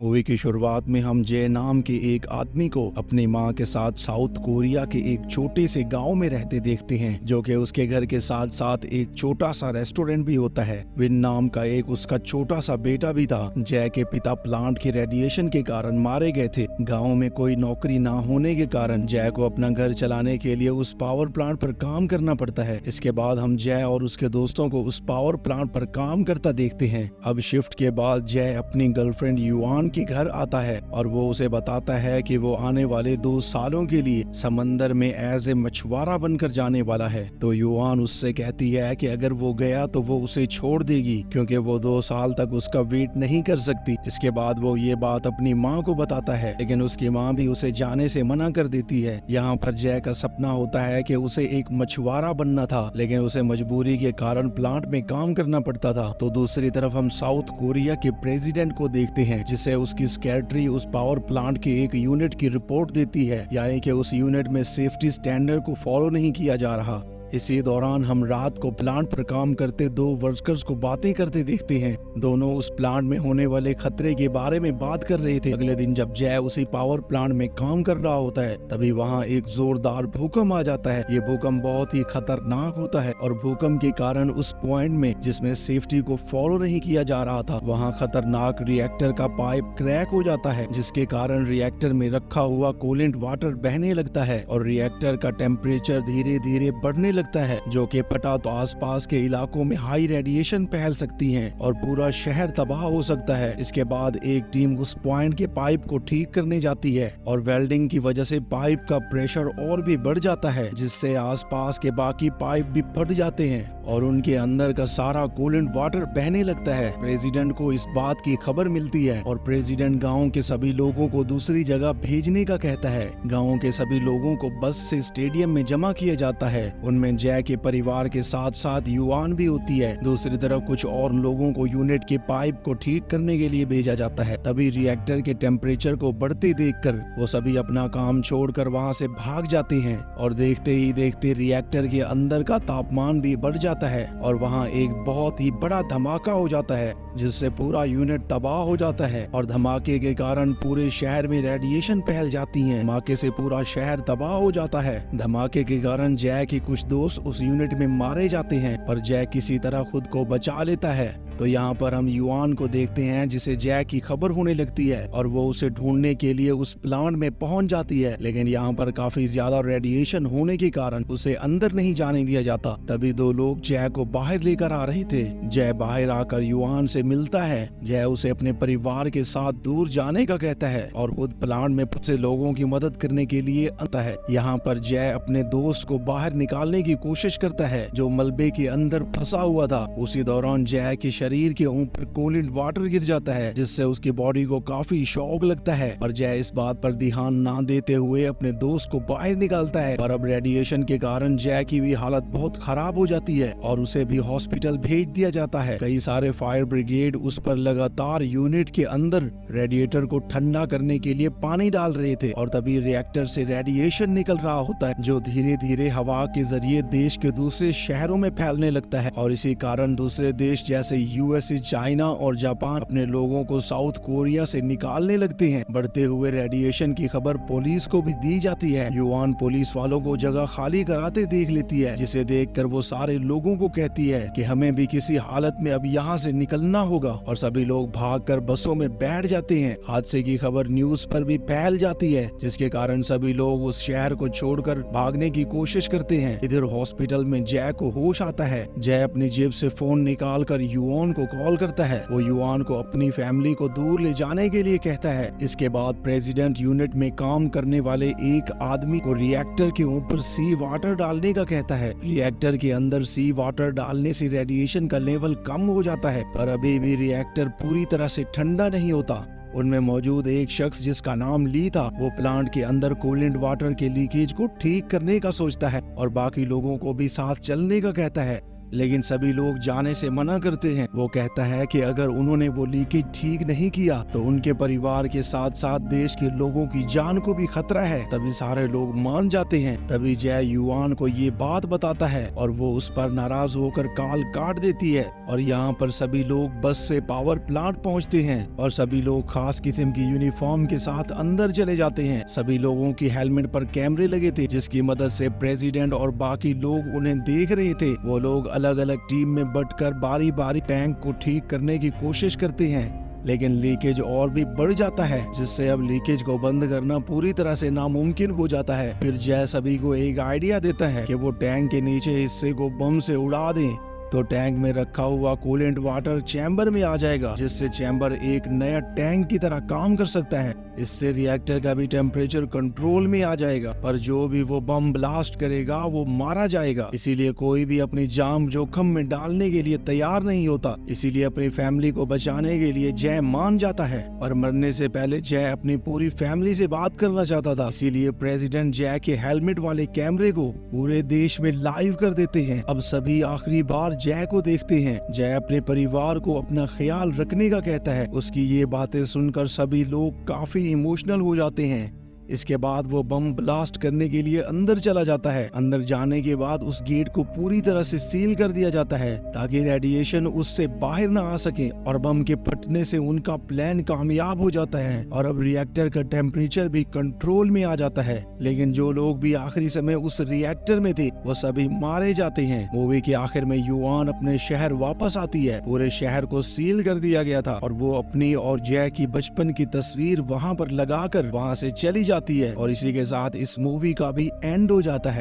Movie की शुरुआत में हम जय नाम के एक आदमी को अपनी माँ के साथ साउथ कोरिया के एक छोटे से गांव में रहते देखते हैं, जो कि उसके घर के साथ साथ एक छोटा सा रेस्टोरेंट भी होता है। विन नाम का एक उसका छोटा सा बेटा भी था। जय के पिता प्लांट के रेडिएशन के कारण मारे गए थे। गाँव में कोई नौकरी ना होने के कारण जय को अपना घर चलाने के लिए उस पावर प्लांट पर काम करना पड़ता है। इसके बाद हम जय और उसके दोस्तों को उस पावर प्लांट पर काम करता देखते हैं। अब शिफ्ट के बाद जय अपनी गर्लफ्रेंड युआन के घर आता है और वो उसे बताता है कि वो आने वाले 2 सालों के लिए समंदर में एज ए मछुआरा बनकर जाने वाला है। तो युआन उससे कहती है कि अगर वो गया तो वो उसे छोड़ देगी, क्योंकि वो 2 साल तक उसका वेट नहीं कर सकती। इसके बाद वो ये बात अपनी माँ को बताता है, लेकिन उसकी माँ भी उसे जाने से मना कर देती है। यहाँ पर जय का सपना होता है कि उसे एक मछुआरा बनना था, लेकिन उसे मजबूरी के कारण प्लांट में काम करना पड़ता था। तो दूसरी तरफ हम साउथ कोरिया के प्रेसिडेंट को देखते हैं, जिसे उसकी सेक्रेटरी उस पावर प्लांट के एक यूनिट की रिपोर्ट देती है, यानी कि उस यूनिट में सेफ्टी स्टैंडर्ड को फॉलो नहीं किया जा रहा। इसी दौरान हम रात को प्लांट पर काम करते 2 वर्कर्स को बातें करते देखते हैं। दोनों उस प्लांट में होने वाले खतरे के बारे में बात कर रहे थे। अगले दिन जब जय उसी पावर प्लांट में काम कर रहा होता है, तभी वहाँ एक जोरदार भूकंप आ जाता है। ये भूकंप बहुत ही खतरनाक होता है और भूकंप के कारण उस पॉइंट में जिसमें सेफ्टी को फॉलो नहीं किया जा रहा था, वहाँ खतरनाक रिएक्टर का पाइप क्रैक हो जाता है, जिसके कारण रिएक्टर में रखा हुआ कूलेंट वाटर बहने लगता है और रिएक्टर का टेम्परेचर धीरे धीरे बढ़ने लगता है, जो कि फटा तो आसपास के इलाकों में हाई रेडिएशन फैल सकती है और पूरा शहर तबाह हो सकता है। इसके बाद एक टीम उस पॉइंट के पाइप को ठीक करने जाती है और वेल्डिंग की वजह से पाइप का प्रेशर और भी बढ़ जाता है, जिससे आसपास के बाकी पाइप भी फट जाते हैं और उनके अंदर का सारा कूलेंट वाटर बहने लगता है। प्रेसिडेंट को इस बात की खबर मिलती है और प्रेसिडेंट गांव के सभी लोगों को दूसरी जगह भेजने का कहता है। गांव के सभी लोगों को बस से स्टेडियम में जमा किया जाता है। उनमें जय के परिवार के साथ साथ युआन भी होती है। दूसरी तरफ कुछ और लोगों को यूनिट के पाइप को ठीक करने के लिए भेजा जाता है। तभी रिएक्टर के टेम्परेचर को बढ़ते देखकर वो सभी अपना काम छोड़कर वहां से भाग जाते हैं और देखते ही देखते रिएक्टर के अंदर का तापमान भी बढ़ जाता है और वहां एक बहुत ही बड़ा धमाका हो जाता है, जिससे पूरा यूनिट तबाह हो जाता है और धमाके के कारण पूरे शहर में रेडिएशन फैल जाती है। धमाके से पूरा शहर तबाह हो जाता है। धमाके के कारण जय के कुछ दोस्त उस यूनिट में मारे जाते हैं, पर जय किसी तरह खुद को बचा लेता है। तो यहाँ पर हम युआन को देखते हैं, जिसे जय की खबर होने लगती है और वो उसे ढूंढने के लिए उस प्लांट में पहुंच जाती है, लेकिन यहाँ पर काफी ज्यादा रेडिएशन होने के कारण उसे अंदर नहीं जाने दिया जाता। तभी 2 लोग जय को बाहर लेकर आ रहे थे। जय बाहर आकर युआन से मिलता है। जय उसे अपने परिवार के साथ दूर जाने का कहता है और खुद प्लांट में फंसे लोगों की मदद करने के लिए आता है। यहाँ पर जय अपने दोस्त को बाहर निकालने की कोशिश करता है, जो मलबे के अंदर फंसा हुआ था। उसी दौरान जय के शरीर के ऊपर कूलेंट वाटर गिर जाता है, जिससे उसकी बॉडी को काफी शॉक लगता है, पर जय इस बात पर ध्यान ना देते हुए अपने दोस्त को बाहर निकालता है। पर अब रेडिएशन के कारण जय की भी हालत बहुत खराब हो जाती है और उसे भी हॉस्पिटल भेज दिया जाता है। कई सारे फायर ब्रिगेड उस पर लगातार यूनिट के अंदर रेडिएटर को ठंडा करने के लिए पानी डाल रहे थे और तभी रिएक्टर से रेडिएशन निकल रहा होता है, जो धीरे धीरे हवा के जरिए देश के दूसरे शहरों में फैलने लगता है और इसी कारण दूसरे देश जैसे यूएसए, चाइना और जापान अपने लोगों को साउथ कोरिया से निकालने लगते हैं। बढ़ते हुए रेडिएशन की खबर पुलिस को भी दी जाती है। युआन पुलिस वालों को जगह खाली कराते देख लेती है, जिसे देखकर वो सारे लोगों को कहती है कि हमें भी किसी हालत में अब यहाँ से निकलना होगा और सभी लोग भागकर बसों में बैठ जाते हैं। हादसे की खबर न्यूज पर भी फैल जाती है, जिसके कारण सभी लोग उस शहर को छोड़कर भागने की कोशिश करते हैं। इधर हॉस्पिटल में जय को होश आता है। जय अपनी जेब से फोन निकाल कर युआन को कॉल करता है। वो युआन को अपनी फैमिली को दूर ले जाने के लिए कहता है। इसके बाद प्रेसिडेंट यूनिट में काम करने वाले एक आदमी को रिएक्टर के ऊपर सी वाटर डालने का कहता है। रिएक्टर के अंदर सी वाटर डालने से रेडिएशन का लेवल कम हो जाता है, पर अभी भी रिएक्टर पूरी तरह से ठंडा नहीं होता। उनमें मौजूद एक शख्स, जिसका नाम ली था, वो प्लांट के अंदर कूलेंट वाटर के लीकेज को ठीक करने का सोचता है और बाकी लोगों को भी साथ चलने का कहता है। लेकिन सभी लोग जाने से मना करते हैं। वो कहता है कि अगर उन्होंने वो लीकेज ठीक नहीं किया तो उनके परिवार के साथ साथ देश के लोगों की जान को भी खतरा है। तभी सारे लोग मान जाते हैं। तभी जय युआन को ये बात बताता है और वो उस पर नाराज होकर कॉल काट देती है। और यहाँ पर सभी लोग बस से पावर प्लांट पहुँचते हैं और सभी लोग खास किस्म की यूनिफॉर्म के साथ अंदर चले जाते हैं। सभी लोगों की हेलमेट पर कैमरे लगे थे जिसकी मदद से प्रेसिडेंट और बाकी लोग उन्हें देख रहे थे। वो लोग अलग अलग टीम में बंटकर बारी बारी टैंक को ठीक करने की कोशिश करते हैं, लेकिन लीकेज और भी बढ़ जाता है, जिससे अब लीकेज को बंद करना पूरी तरह से नामुमकिन हो जाता है। फिर जय सभी को एक आइडिया देता है कि वो टैंक के नीचे हिस्से को बम से उड़ा दें तो टैंक में रखा हुआ कूलेंट वाटर चैम्बर में आ जाएगा, जिससे चैम्बर एक नया टैंक की तरह काम कर सकता है। इससे रिएक्टर का भी टेम्परेचर कंट्रोल में आ जाएगा, पर जो भी वो बम ब्लास्ट करेगा वो मारा जाएगा। इसीलिए कोई भी अपनी जान जोखिम में डालने के लिए तैयार नहीं होता। इसीलिए अपनी फैमिली को बचाने के लिए जय मान जाता है, और मरने से पहले जय अपनी पूरी फैमिली से बात करना चाहता था। इसीलिए प्रेसिडेंट जय के हेलमेट वाले कैमरे को पूरे देश में लाइव कर देते हैं। अब सभी आखिरी बार जय को देखते हैं। जय अपने परिवार को अपना ख्याल रखने का कहता है। उसकी ये बातें सुनकर सभी लोग काफी इमोशनल हो जाते हैं। इसके बाद वो बम ब्लास्ट करने के लिए अंदर चला जाता है। अंदर जाने के बाद उस गेट को पूरी तरह से सील कर दिया जाता है ताकि रेडिएशन उससे बाहर ना आ सके, और बम के फटने से उनका प्लान कामयाब हो जाता है और अब रिएक्टर का टेम्परेचर भी कंट्रोल में आ जाता है। लेकिन जो लोग भी आखिरी समय उस रिएक्टर में थे वो सभी मारे जाते हैं। मूवी के आखिर में युआन अपने शहर वापस आती है। पूरे शहर को सील कर दिया गया था और वो अपनी और जय की बचपन की तस्वीर वहाँ पर लगाकर वहाँ से चली जाती है, और इसी के साथ इस मूवी का भी एंड हो जाता है।